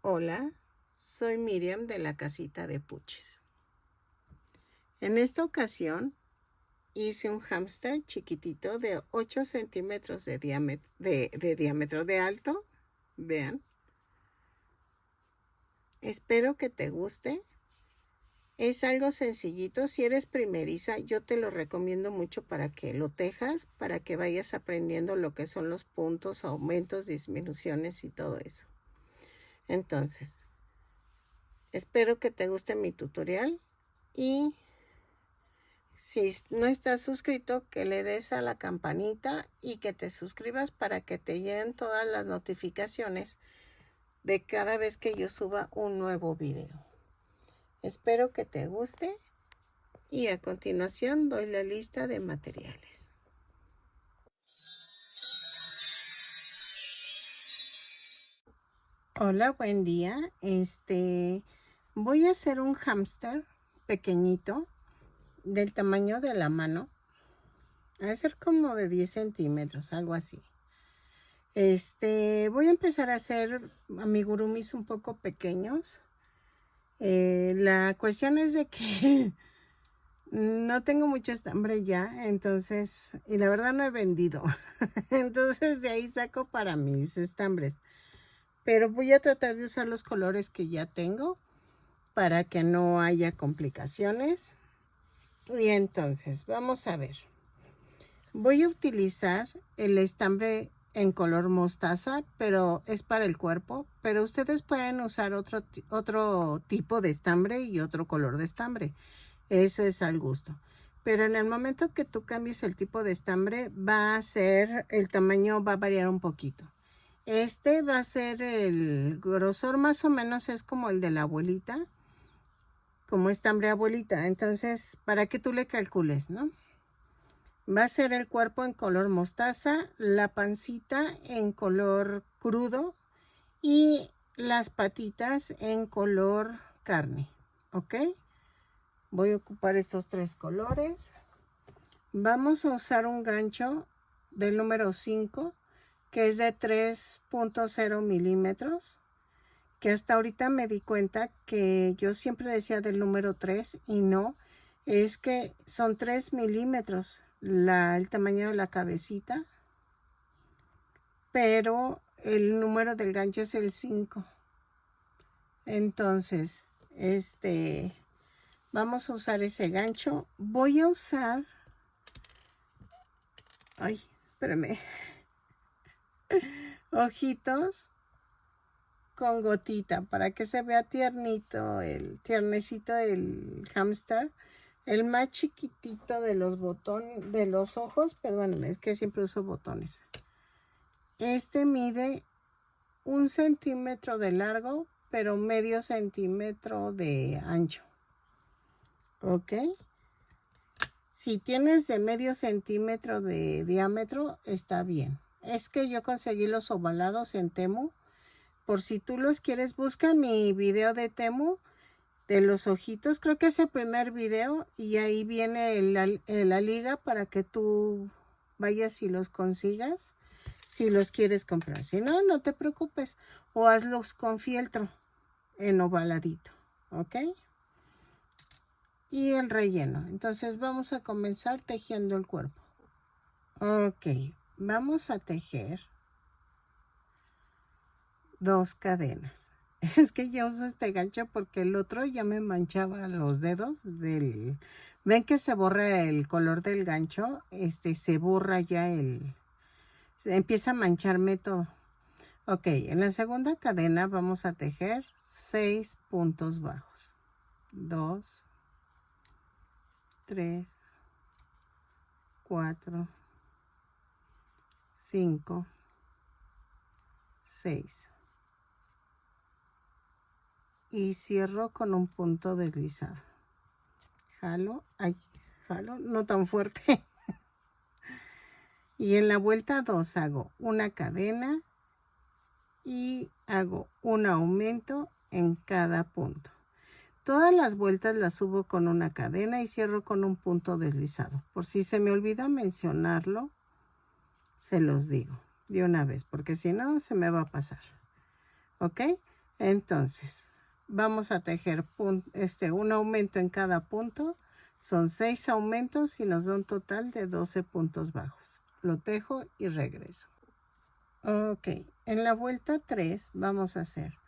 Hola, soy Miriam de la casita de Puches. En esta ocasión hice un hámster chiquitito de 8 centímetros de diámetro de alto. Vean. Espero que te guste. Es algo sencillito. Si eres primeriza, yo te lo recomiendo mucho para que lo tejas, para que vayas aprendiendo lo que son los puntos, aumentos, disminuciones y todo eso. Entonces, espero que te guste mi tutorial y si no estás suscrito, que le des a la campanita y que te suscribas para que te lleguen todas las notificaciones de cada vez que yo suba un nuevo video. Espero que te guste y a continuación doy la lista de materiales. Hola, buen día. Voy a hacer un hámster pequeñito del tamaño de la mano. Va a ser como de 10 centímetros, algo así. Voy a empezar a hacer amigurumis un poco pequeños. La cuestión es de que no tengo mucho estambre ya, entonces, y la verdad no he vendido. Entonces de ahí saco para mis estambres. Pero voy a tratar de usar los colores que ya tengo para que no haya complicaciones. Y entonces, vamos a ver. Voy a utilizar el estambre en color mostaza, pero es para el cuerpo. Pero ustedes pueden usar otro tipo de estambre y otro color de estambre. Eso es al gusto. Pero en el momento que tú cambies el tipo de estambre, el tamaño va a variar un poquito. Este va a ser el grosor más o menos es como el de la abuelita, como estambre abuelita. Entonces, para que tú le calcules, ¿no? Va a ser el cuerpo en color mostaza, la pancita en color crudo y las patitas en color carne, ¿ok? Voy a ocupar estos tres colores. Vamos a usar un gancho del número 5, que es de 3.0 milímetros, que hasta ahorita me di cuenta que yo siempre decía del número 3 y no, es que son 3 milímetros el tamaño de la cabecita, pero el número del gancho es el 5. Entonces, vamos a usar ese gancho. Voy a usar, ay, espérame, ojitos con gotita para que se vea tiernecito el hámster. El más chiquitito de los ojos, perdónenme, es que siempre uso botones. Este mide 1 centímetro de largo, pero medio centímetro de ancho. ¿Ok? Si tienes de medio centímetro de diámetro, está bien. Es que yo conseguí los ovalados en Temu. Por si tú los quieres, busca mi video de Temu de los ojitos. Creo que es el primer video y ahí viene la liga para que tú vayas y los consigas si los quieres comprar. Si no, no te preocupes. O hazlos con fieltro en ovaladito. ¿Ok? Y el relleno. Entonces vamos a comenzar tejiendo el cuerpo. Ok. Vamos a tejer 2 cadenas. Es que yo uso este gancho porque el otro ya me manchaba los dedos ven que se borra el color del gancho, se borra ya se empieza a mancharme todo. Ok, en la segunda cadena vamos a tejer 6 puntos bajos. 2, 3, 4, 5, 6. Y cierro con un punto deslizado. Jalo, no tan fuerte. Y en la vuelta 2 hago una cadena y hago un aumento en cada punto. Todas las vueltas las subo con una cadena y cierro con un punto deslizado. Por si se me olvida mencionarlo, se los digo de una vez, porque si no se me va a pasar. ¿Ok? Entonces, vamos a tejer un aumento en cada punto. Son 6 aumentos y nos da un total de 12 puntos bajos. Lo tejo y regreso. Ok, en la vuelta 3 vamos a hacer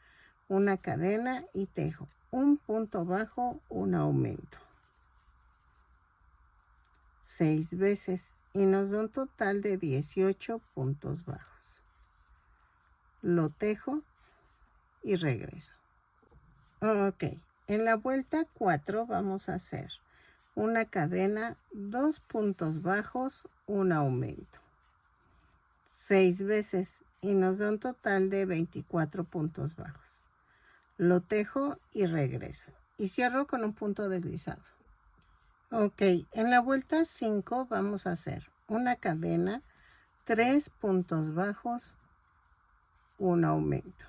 una cadena y tejo un punto bajo, un aumento. 6 veces y nos da un total de 18 puntos bajos. Lo tejo y regreso. Ok, en la vuelta 4 vamos a hacer una cadena, 2 puntos bajos, un aumento. 6 veces y nos da un total de 24 puntos bajos. Lo tejo y regreso. Y cierro con un punto deslizado. Ok, en la vuelta 5 vamos a hacer una cadena, 3 puntos bajos, un aumento.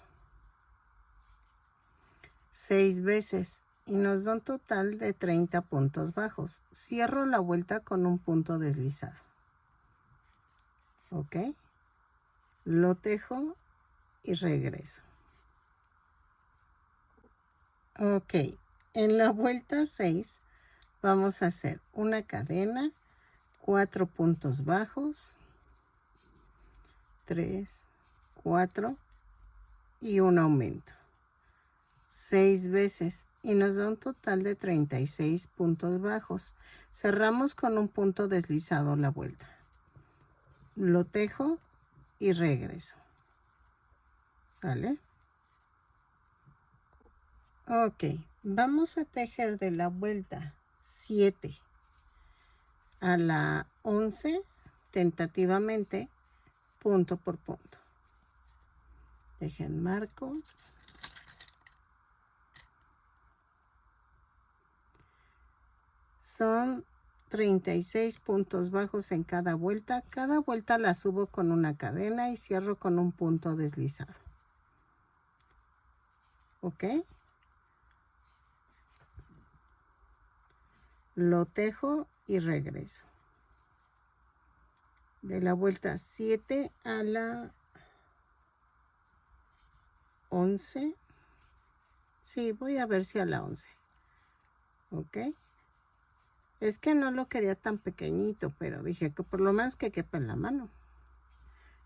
6 veces y nos da un total de 30 puntos bajos. Cierro la vuelta con un punto deslizado. Ok, lo tejo y regreso. Ok, en la vuelta 6 vamos a hacer una cadena, 4 puntos bajos, 3, 4 y un aumento. 6 veces y nos da un total de 36 puntos bajos. Cerramos con un punto deslizado la vuelta. Lo tejo y regreso. ¿Sale? Ok, vamos a tejer de la vuelta 7 a la 11, tentativamente, punto por punto. Dejen marco. Son 36 puntos bajos en cada vuelta. Cada vuelta la subo con una cadena y cierro con un punto deslizado. ¿Ok? Lo tejo y regreso. De la vuelta 7 a la 11. Sí, voy a ver si a la 11. ¿Ok? Es que no lo quería tan pequeñito, pero dije que por lo menos que quepa en la mano.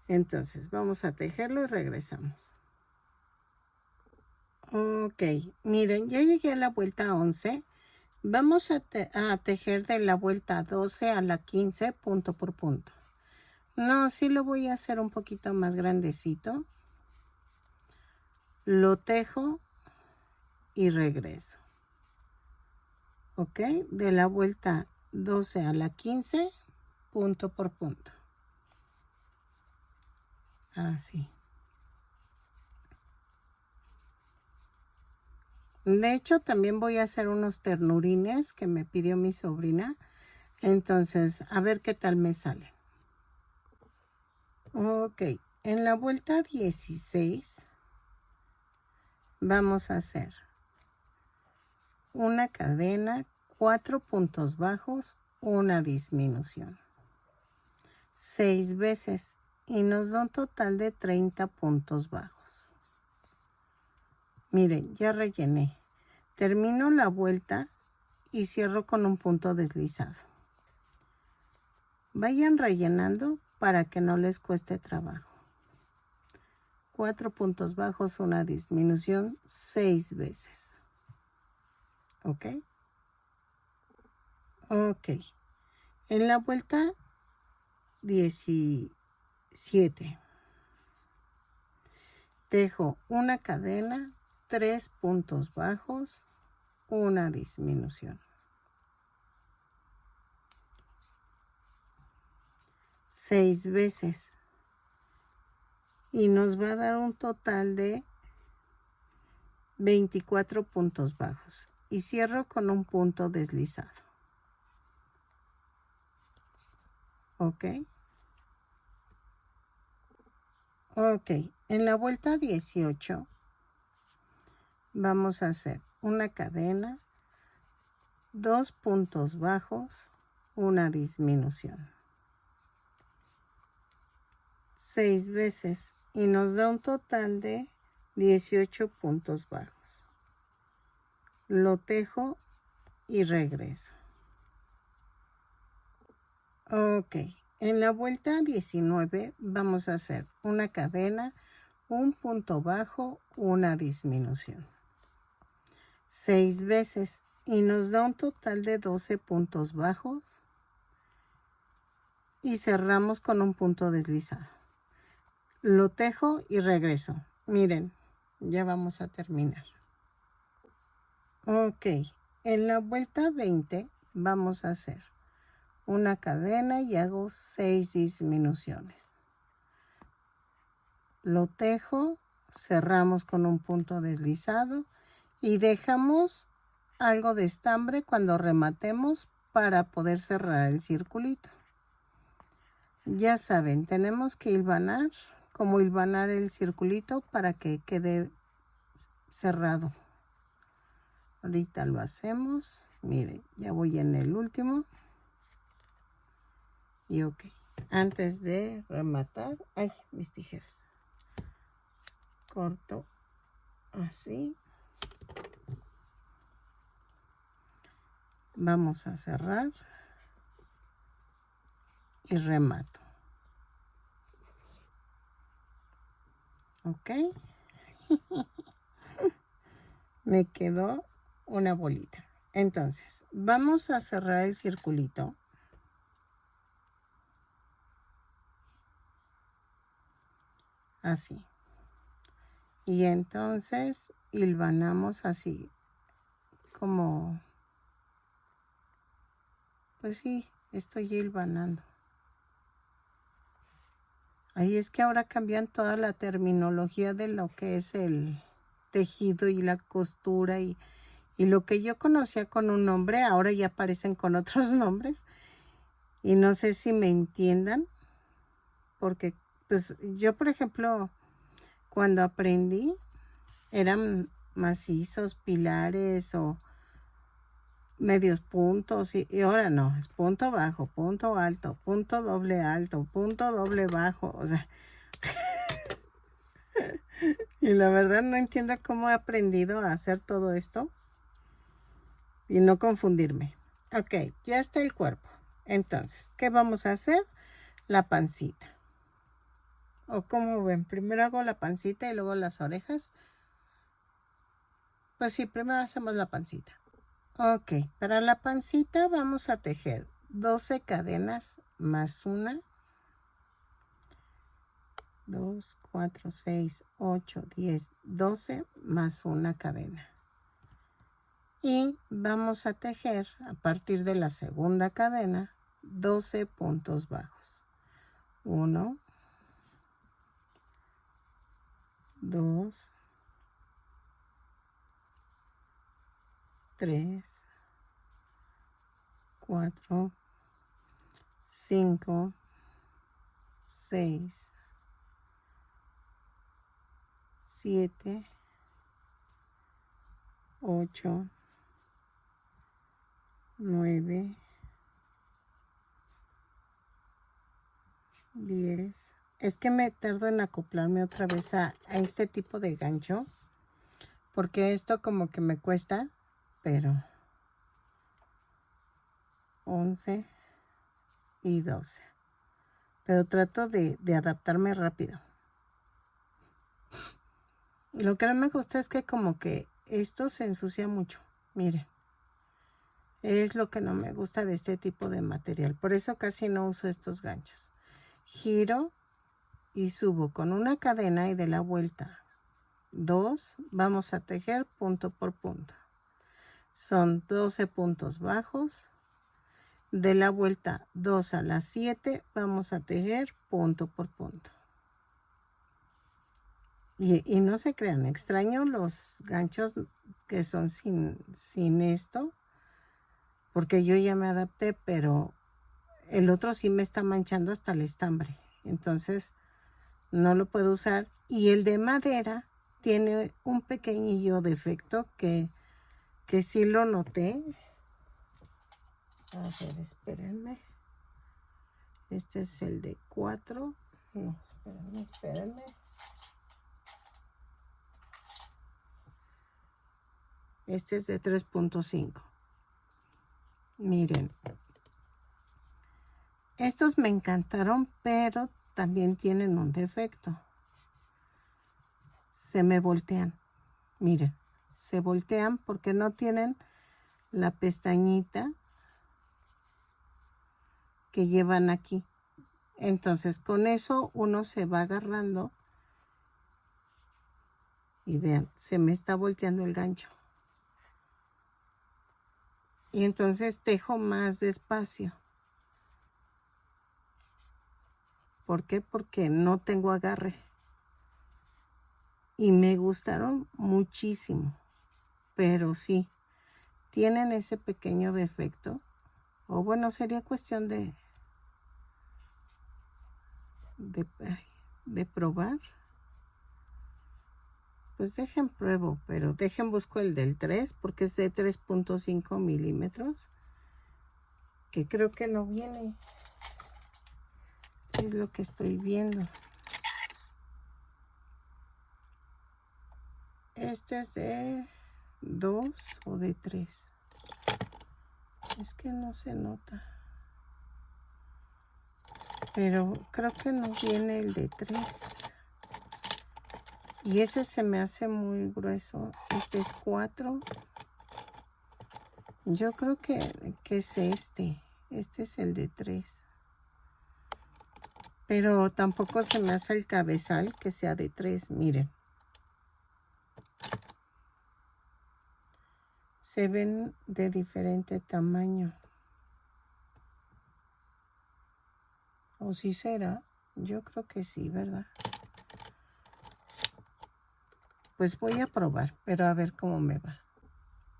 Entonces, vamos a tejerlo y regresamos. Ok, miren, ya llegué a la vuelta 11. Vamos a tejer de la vuelta 12 a la 15, punto por punto. No, sí lo voy a hacer un poquito más grandecito. Lo tejo y regreso. Ok, de la vuelta 12 a la 15, punto por punto. Así. De hecho, también voy a hacer unos ternurines que me pidió mi sobrina. Entonces, a ver qué tal me sale. Ok, en la vuelta 16 vamos a hacer una cadena, 4 puntos bajos, una disminución. 6 veces y nos da un total de 30 puntos bajos. Miren, ya rellené. Termino la vuelta y cierro con un punto deslizado. Vayan rellenando para que no les cueste trabajo. 4 puntos bajos, una disminución, 6 veces. ¿Ok? Ok. En la vuelta 17 tejo una cadena, 3 puntos bajos, una disminución. 6 veces y nos va a dar un total de 24 puntos bajos y cierro con un punto deslizado. ¿Ok? Ok, en la vuelta 18 vamos a hacer una cadena, 2 puntos bajos, una disminución. 6 veces y nos da un total de 18 puntos bajos. Lo tejo y regreso. Ok, en la vuelta 19 vamos a hacer una cadena, un punto bajo, una disminución. 6 veces y nos da un total de 12 puntos bajos y cerramos con un punto deslizado. Lo tejo y regreso. Miren, ya vamos a terminar. Ok, en la vuelta 20 vamos a hacer una cadena y hago 6 disminuciones. Lo tejo, cerramos con un punto deslizado y dejamos algo de estambre cuando rematemos para poder cerrar el circulito. Ya saben, tenemos que hilvanar, como hilvanar el circulito para que quede cerrado. Ahorita lo hacemos. Miren, ya voy en el último. Y ok, antes de rematar, ay, mis tijeras. Corto así. Vamos a cerrar y remato. Ok. Me quedó una bolita. Entonces, vamos a cerrar el circulito. Así. Y entonces hilvanamos así. Como... Pues sí, estoy hilvanando. Ahí es que ahora cambian toda la terminología de lo que es el tejido y la costura y lo que yo conocía con un nombre, ahora ya aparecen con otros nombres. Y no sé si me entiendan, porque pues yo, por ejemplo, cuando aprendí, eran macizos, pilares o medios puntos y ahora no, es punto bajo, punto alto, punto doble bajo, o sea, y la verdad no entiendo cómo he aprendido a hacer todo esto y no confundirme. Ok, ya está el cuerpo. Entonces, ¿qué vamos a hacer? La pancita. O como ven, primero hago la pancita y luego las orejas. Pues sí, primero hacemos la pancita. Ok, para la pancita vamos a tejer 12 cadenas más una, 2, 4, 6, 8, 10, 12 más una cadena. Y vamos a tejer a partir de la segunda cadena 12 puntos bajos. 1, 2, 3, 4, 5, 6, 7, 8, 9, 10. Es que me tardo en acoplarme otra vez a este tipo de gancho, porque esto como que me cuesta, pero 11 y 12. Pero trato de adaptarme rápido. Y lo que no me gusta es que como que esto se ensucia mucho. Miren. Es lo que no me gusta de este tipo de material. Por eso casi no uso estos ganchos. Giro y subo con una cadena y de la vuelta 2 vamos a tejer punto por punto. Son 12 puntos bajos. De la vuelta 2 a las 7 vamos a tejer punto por punto. Y no se crean, extraño los ganchos que son sin esto, porque yo ya me adapté, pero el otro sí me está manchando hasta el estambre. Entonces no lo puedo usar. Y el de madera tiene un pequeñillo defecto que sí lo noté. A ver, espérenme. Este es el de 4. No, espérenme. Este es de 3.5. Miren. Estos me encantaron, pero también tienen un defecto. Se me voltean. Miren, se voltean porque no tienen la pestañita que llevan aquí. Entonces, con eso uno se va agarrando. Y vean, se me está volteando el gancho. Y entonces tejo más despacio. ¿Por qué? Porque no tengo agarre. Y me gustaron muchísimo. Pero sí, tienen ese pequeño defecto. O bueno, sería cuestión de probar. Pues dejen pruebo, pero dejen busco el del 3 porque es de 3.5 milímetros. Que creo que no viene. Es lo que estoy viendo. Este es de 2 o de 3. Es que no se nota. Pero creo que no viene el de 3. Y ese se me hace muy grueso. Este es 4. Yo creo que es este. Este es el de 3. Pero tampoco se me hace el cabezal que sea de 3. Miren. Se ven de diferente tamaño. ¿O sí será? Yo creo que sí, ¿verdad? Pues voy a probar, pero a ver cómo me va.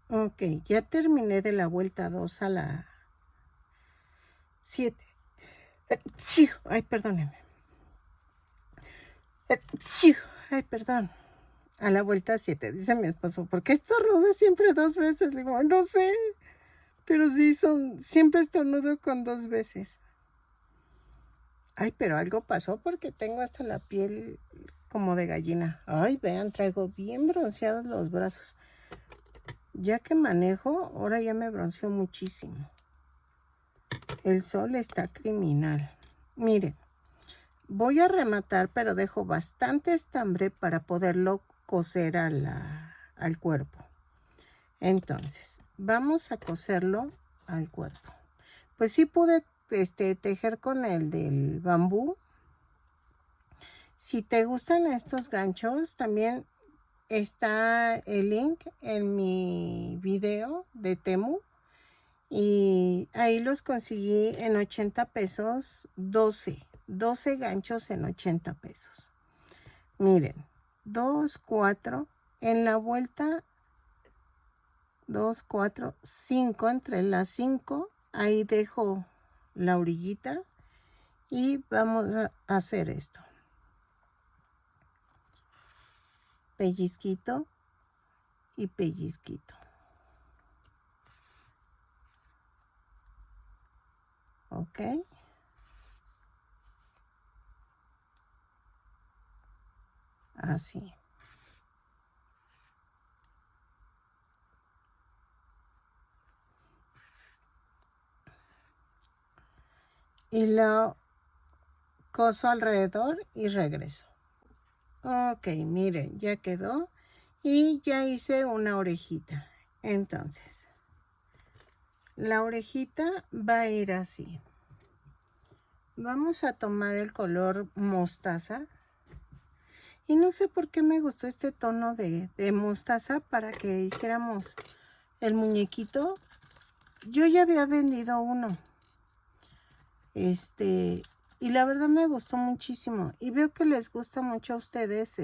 Ok, ya terminé de la vuelta 2 a la 7. Ay, perdónenme. Ay, perdón. A la vuelta 7, dice mi esposo. ¿Por qué estornuda siempre 2 veces? Le digo, no sé. Pero sí, siempre estornudo con 2 veces. Ay, pero algo pasó porque tengo hasta la piel como de gallina. Ay, vean, traigo bien bronceados los brazos. Ya que manejo, ahora ya me bronceó muchísimo. El sol está criminal. Miren, voy a rematar, pero dejo bastante estambre para poderlo coser al cuerpo. Entonces, vamos a coserlo al cuerpo. Pues sí pude tejer con el del bambú. Si te gustan estos ganchos, también está el link en mi video de Temu. Y ahí los conseguí en 80 pesos, 12 ganchos en 80 pesos. Miren, 2, 4, en la vuelta 2, 4, 5, entre las 5, ahí dejo la orillita y vamos a hacer esto. Pellizquito y pellizquito. Ok. Así. Y lo coso alrededor y regreso. Ok, miren, ya quedó. Y ya hice una orejita. Entonces, la orejita va a ir así. Vamos a tomar el color mostaza. Y no sé por qué me gustó este tono de mostaza para que hiciéramos el muñequito. Yo ya había vendido uno. Y la verdad me gustó muchísimo. Y veo que les gusta mucho a ustedes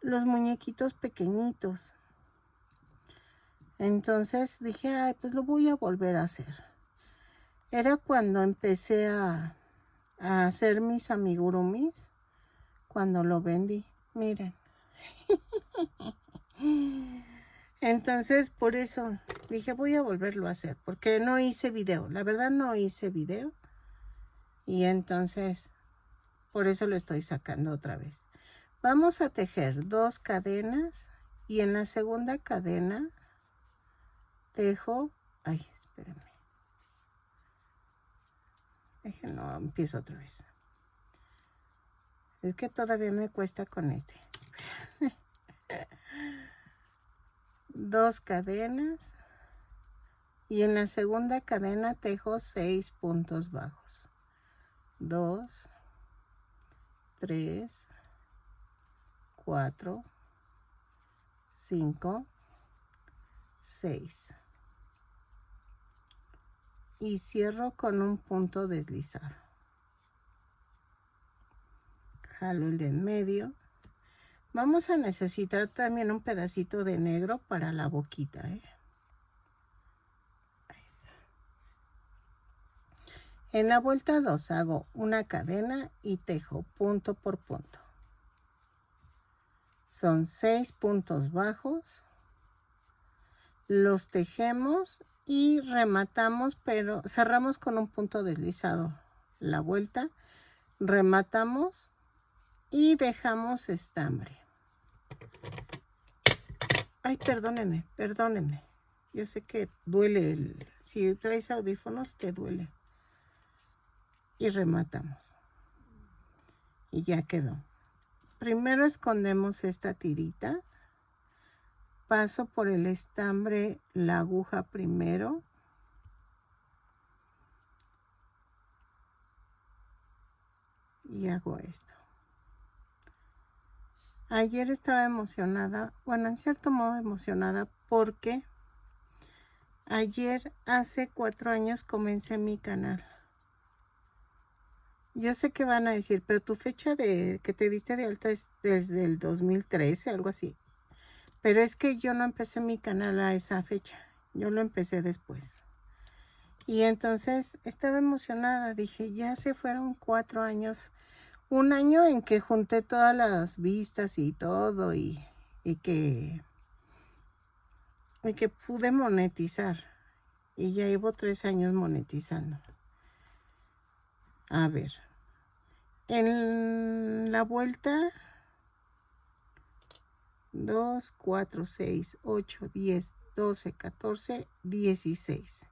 los muñequitos pequeñitos. Entonces dije, ay, pues lo voy a volver a hacer. Era cuando empecé a hacer mis amigurumis, cuando lo vendí. Miren. Entonces, por eso dije, voy a volverlo a hacer, porque no hice video. La verdad no hice video. Y entonces, por eso lo estoy sacando otra vez. Vamos a tejer 2 cadenas y en la segunda cadena tejo, ay, espérenme, no, empiezo otra vez. Es que todavía me cuesta con este. 2 cadenas y en la segunda cadena tejo 6 puntos bajos. 2, 3, 4, 5, 6. Y cierro con un punto deslizado. Jalo el de en medio. Vamos a necesitar también un pedacito de negro para la boquita, Ahí está. En la vuelta 2 hago una cadena y tejo punto por punto. Son 6 puntos bajos. Los tejemos y rematamos, pero cerramos con un punto deslizado la vuelta, rematamos y dejamos estambre. Ay, perdónenme. Yo sé que duele, si traes audífonos te duele. Y rematamos. Y ya quedó. Primero escondemos esta tirita. Paso por el estambre la aguja primero. Y hago esto. Ayer estaba emocionada, bueno, en cierto modo emocionada, porque ayer, hace 4 años, comencé mi canal. Yo sé que van a decir, pero tu fecha de que te diste de alta es desde el 2013, algo así. Pero es que yo no empecé mi canal a esa fecha, yo lo empecé después. Y entonces estaba emocionada, dije, ya se fueron 4 años. Un año en que junté todas las vistas y todo y que pude monetizar. Y ya llevo 3 años monetizando. A ver. En la vuelta 2, 4, 6, 8, 10, 12, 14, 16.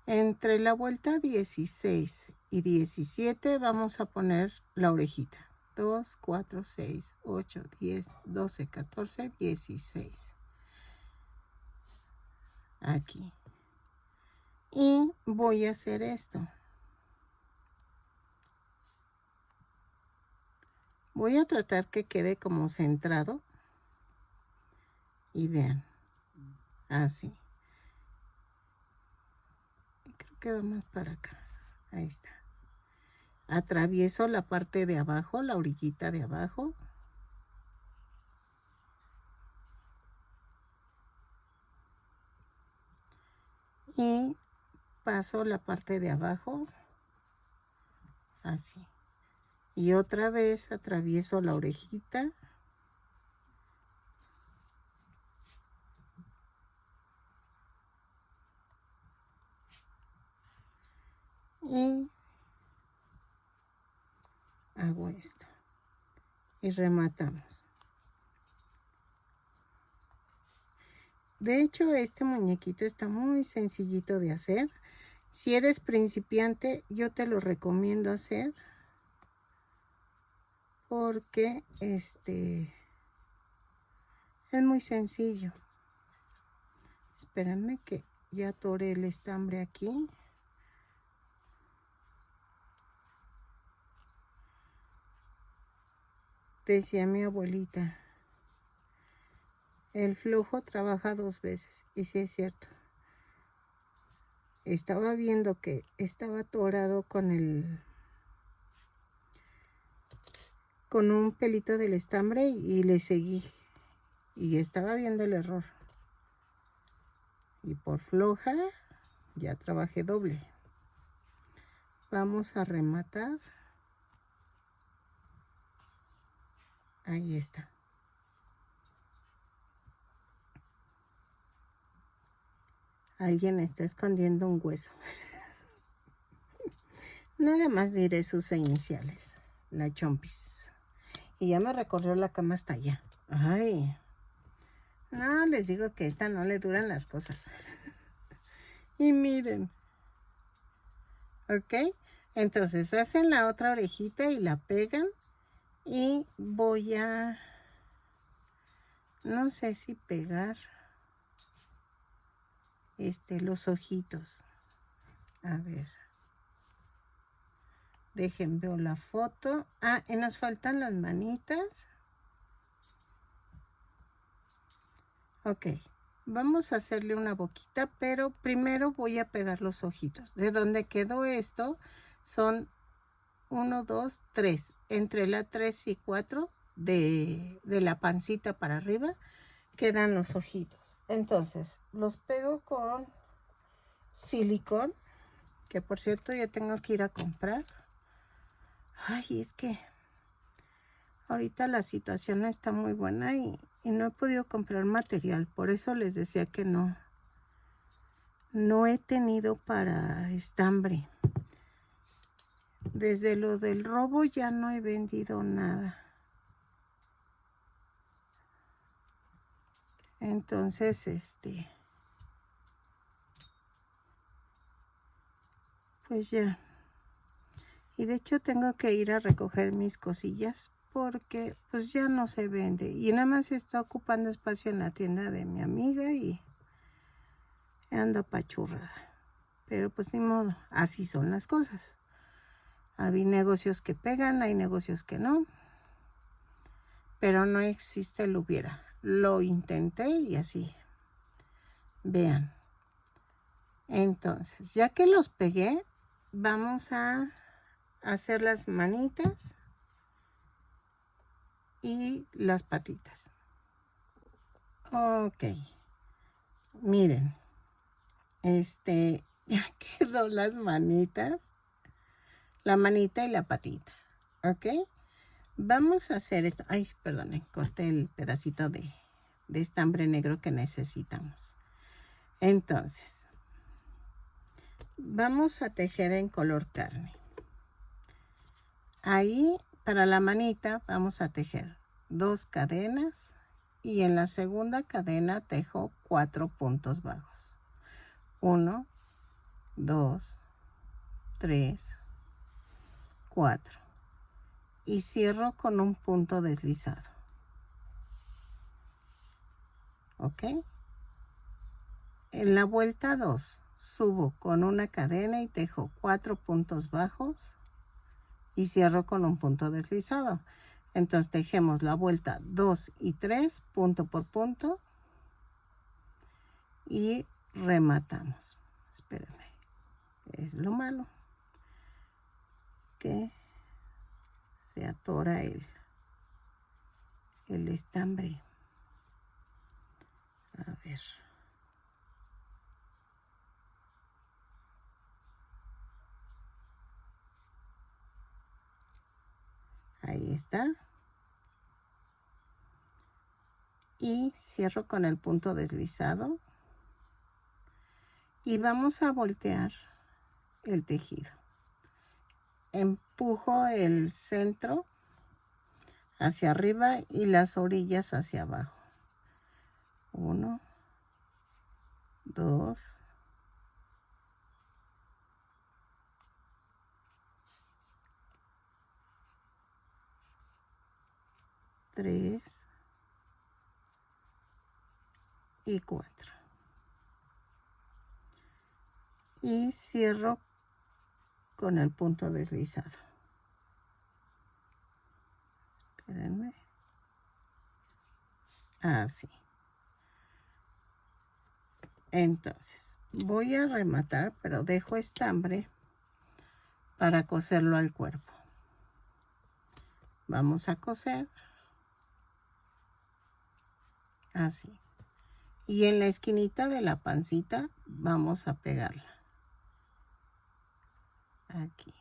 Entre la vuelta 16 y 17 vamos a poner la orejita. 2, 4, 6, 8, 10, 12, 14, 16. Aquí. Y voy a hacer esto. Voy a tratar que quede como centrado. Y vean. Así. Creo que va más para acá. Ahí está. Atravieso la parte de abajo, la orillita de abajo. Y paso la parte de abajo. Así. Y otra vez atravieso la orejita. Y hago esto. Y rematamos. De hecho, este muñequito está muy sencillito de hacer. Si eres principiante, yo te lo recomiendo hacer. Porque es muy sencillo. Espérame que ya atoré el estambre aquí. Decía mi abuelita, el flojo trabaja 2 veces. Y sí es cierto. Estaba viendo que estaba atorado con un pelito del estambre y le seguí. Y estaba viendo el error. Y por floja ya trabajé doble. Vamos a rematar. Ahí está. Alguien está escondiendo un hueso. Nada más diré sus iniciales. La Chompis. Y ya me recorrió la cama hasta allá. Ay. No, les digo que esta no le duran las cosas. Y miren. ¿Ok? Entonces hacen la otra orejita y la pegan. Y voy a... no sé si pegar los ojitos. A ver. Dejen, veo la foto. Ah, y nos faltan las manitas. Ok. Vamos a hacerle una boquita, pero primero voy a pegar los ojitos. De donde quedó esto son 1, 2, 3. Entre la 3 y 4 de la pancita para arriba quedan los ojitos. Entonces, los pego con silicón, que por cierto ya tengo que ir a comprar. Ay, es que ahorita la situación no está muy buena y no he podido comprar material. Por eso les decía que no he tenido para estambre. Desde lo del robo ya no he vendido nada. Entonces, pues ya. Y de hecho tengo que ir a recoger mis cosillas porque pues ya no se vende. Y nada más está ocupando espacio en la tienda de mi amiga y ando apachurrada. Pero pues ni modo, así son las cosas. Hay negocios que pegan, hay negocios que no. Pero no existe el hubiera. Lo intenté y así. Vean. Entonces, ya que los pegué, vamos a hacer las manitas y las patitas. Ok. Miren. Ya quedó las manitas. La manita y la patita. ¿Ok? Vamos a hacer esto. Ay, perdone, corté el pedacito de estambre negro que necesitamos. Entonces, vamos a tejer en color carne. Ahí, para la manita, vamos a tejer 2 cadenas. Y en la segunda cadena tejo 4 puntos bajos. 1, 2, 3, 4. Y cierro con un punto deslizado. ¿Ok? En la vuelta 2 subo con una cadena y tejo 4 puntos bajos y cierro con un punto deslizado. Entonces tejemos la vuelta 2 y 3 punto por punto y rematamos. Espérenme, es lo malo que se atora el estambre. A ver. Ahí está. Y cierro con el punto deslizado. Y vamos a voltear el tejido. Empujo el centro hacia arriba y las orillas hacia abajo. 1, 2, 3 y 4. Y cierro con el punto deslizado. Espérenme. Así. Entonces, voy a rematar, pero dejo estambre para coserlo al cuerpo. Vamos a coser. Así. Y en la esquinita de la pancita vamos a pegarla. Aquí.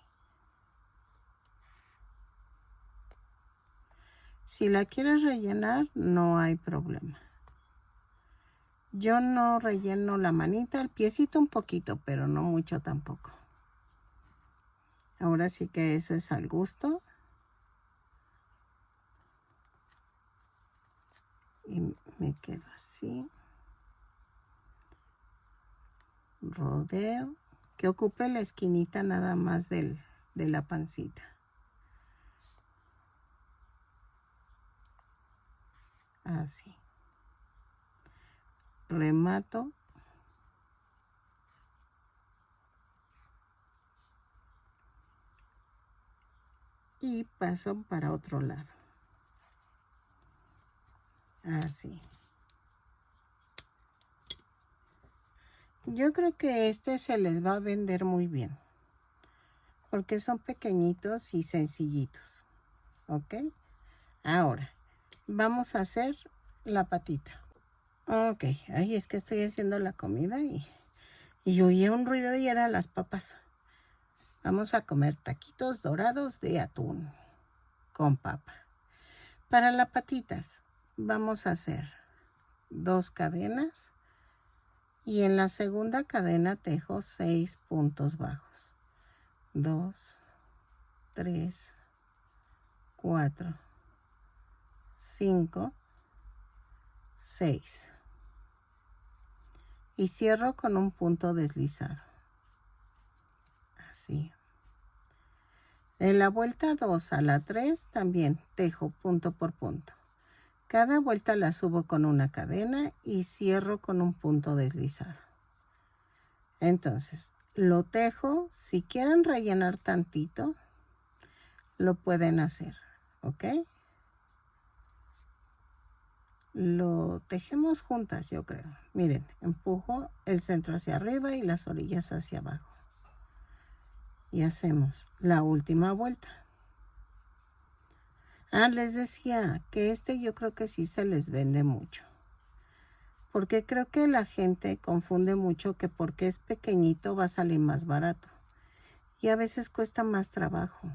Si la quieres rellenar, no hay problema. Yo no relleno la manita, el piecito un poquito, pero no mucho tampoco. Ahora sí que eso es al gusto. Y me quedo así, rodeo, que ocupe la esquinita nada más de la pancita. Así. Remato. Y paso para otro lado. Así. Yo creo que este se les va a vender muy bien. Porque son pequeñitos y sencillitos. ¿Ok? Ahora, vamos a hacer la patita. Ok, ay, es que estoy haciendo la comida y oía un ruido y eran las papas. Vamos a comer taquitos dorados de atún con papa. Para las patitas vamos a hacer 2 cadenas y en la segunda cadena tejo 6 puntos bajos. 2, 3, 4, 5, 6. Y cierro con un punto deslizado. Así. En la vuelta 2 a la 3 también tejo punto por punto. Cada vuelta la subo con una cadena y cierro con un punto deslizado. Entonces, lo tejo. Si quieren rellenar tantito, lo pueden hacer, ¿ok? Lo tejemos juntas, yo creo. Miren, empujo el centro hacia arriba y las orillas hacia abajo. Y hacemos la última vuelta. Les decía que yo creo que sí se les vende mucho. Porque creo que la gente confunde mucho que porque es pequeñito va a salir más barato. Y a veces cuesta más trabajo.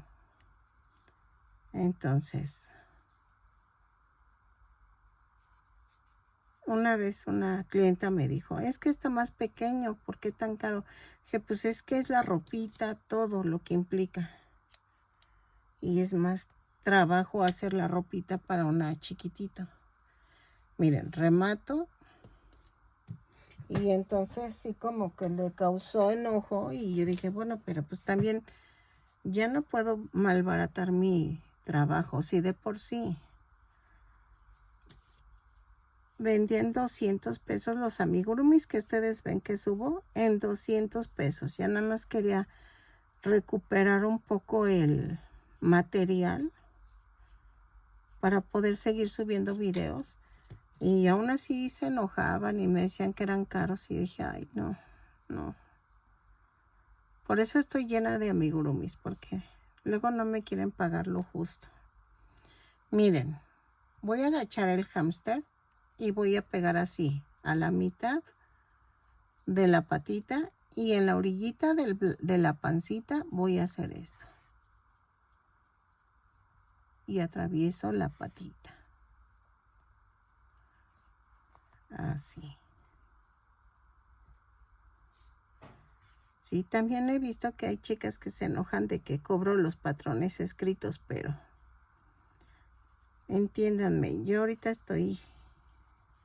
Entonces, una vez una clienta me dijo, es que está más pequeño, ¿por qué tan caro? Dije, pues es que es la ropita, todo lo que implica. Y es más trabajo hacer la ropita para una chiquitita. Miren, remato. Y entonces sí como que le causó enojo y yo dije, bueno, pero pues también ya no puedo malbaratar mi trabajo, si de por sí vendí en 200 pesos los amigurumis que ustedes ven que subo en 200 pesos. Ya nada más quería recuperar un poco el material para poder seguir subiendo videos. Y aún así se enojaban y me decían que eran caros y dije, ay, no. Por eso estoy llena de amigurumis, porque luego no me quieren pagar lo justo. Miren, voy a agachar el hámster y voy a pegar así a la mitad de la patita y en la orillita de la pancita voy a hacer esto. Y atravieso la patita. Así. Sí, también he visto que hay chicas que se enojan de que cobro los patrones escritos, pero entiéndanme, yo ahorita estoy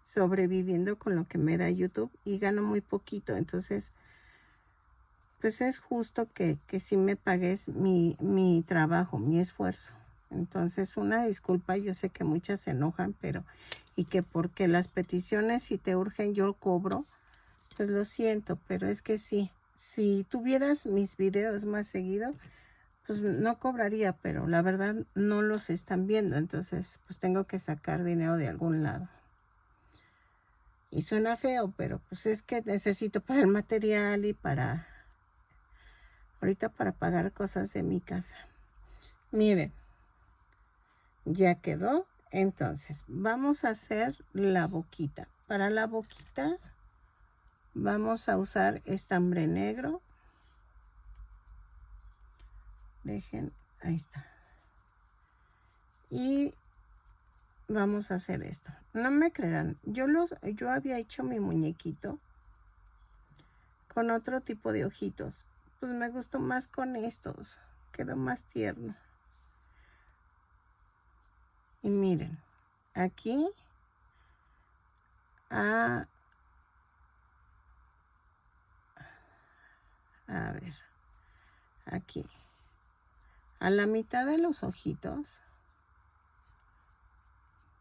sobreviviendo con lo que me da YouTube y gano muy poquito, entonces pues es justo que sí me pagues mi trabajo, mi esfuerzo. Entonces una disculpa, yo sé que muchas se enojan, pero y que porque las peticiones si te urgen yo cobro, pues lo siento, pero es que sí, si tuvieras mis videos más seguido, pues no cobraría, pero la verdad no los están viendo, entonces pues tengo que sacar dinero de algún lado. Y suena feo, pero pues es que necesito para el material y ahorita para pagar cosas de mi casa. Miren, ya quedó. Entonces, vamos a hacer la boquita. Para la boquita vamos a usar estambre negro. Dejen, ahí está. Y vamos a hacer esto. No me creerán, yo había hecho mi muñequito con otro tipo de ojitos. Pues me gustó más con estos. Quedó más tierno. Y miren, aquí a ver, aquí, a la mitad de los ojitos.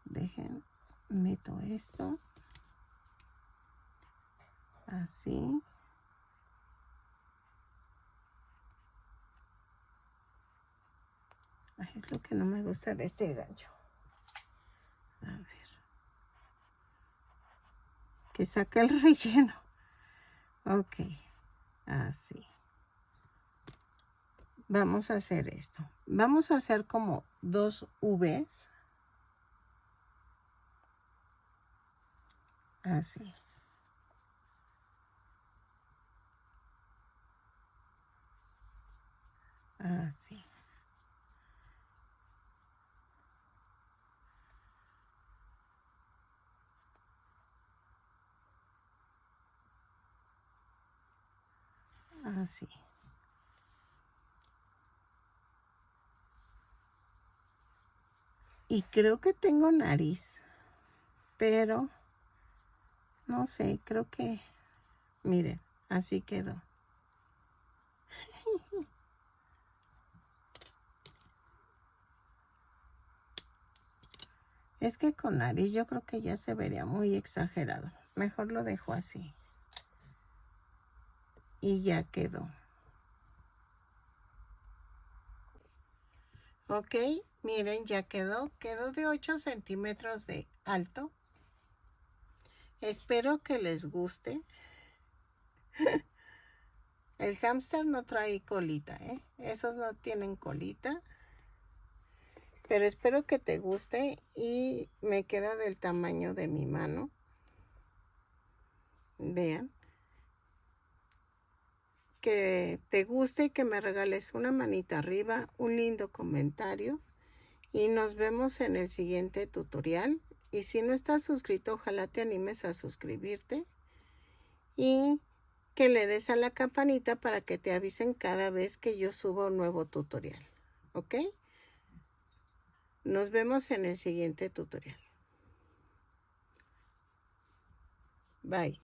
Dejen, meto esto, así. Ay, es lo que no me gusta de este gancho. A ver. Que saque el relleno. Ok, así. Vamos a hacer esto. Vamos a hacer como 2 Vs. Así. Así. Así. Y creo que tengo nariz, pero no sé, creo que, miren, así quedó. Es que con nariz yo creo que ya se vería muy exagerado. Mejor lo dejo así. Y ya quedó. Ok, miren, ya quedó. Quedó de 8 centímetros de alto. Espero que les guste. El hámster no trae colita, ¿eh? Esos no tienen colita. Pero espero que te guste y me queda del tamaño de mi mano. Vean. Que te guste y que me regales una manita arriba, un lindo comentario. Y nos vemos en el siguiente tutorial. Y si no estás suscrito, ojalá te animes a suscribirte. Y que le des a la campanita para que te avisen cada vez que yo suba un nuevo tutorial. ¿Ok? Nos vemos en el siguiente tutorial. Bye.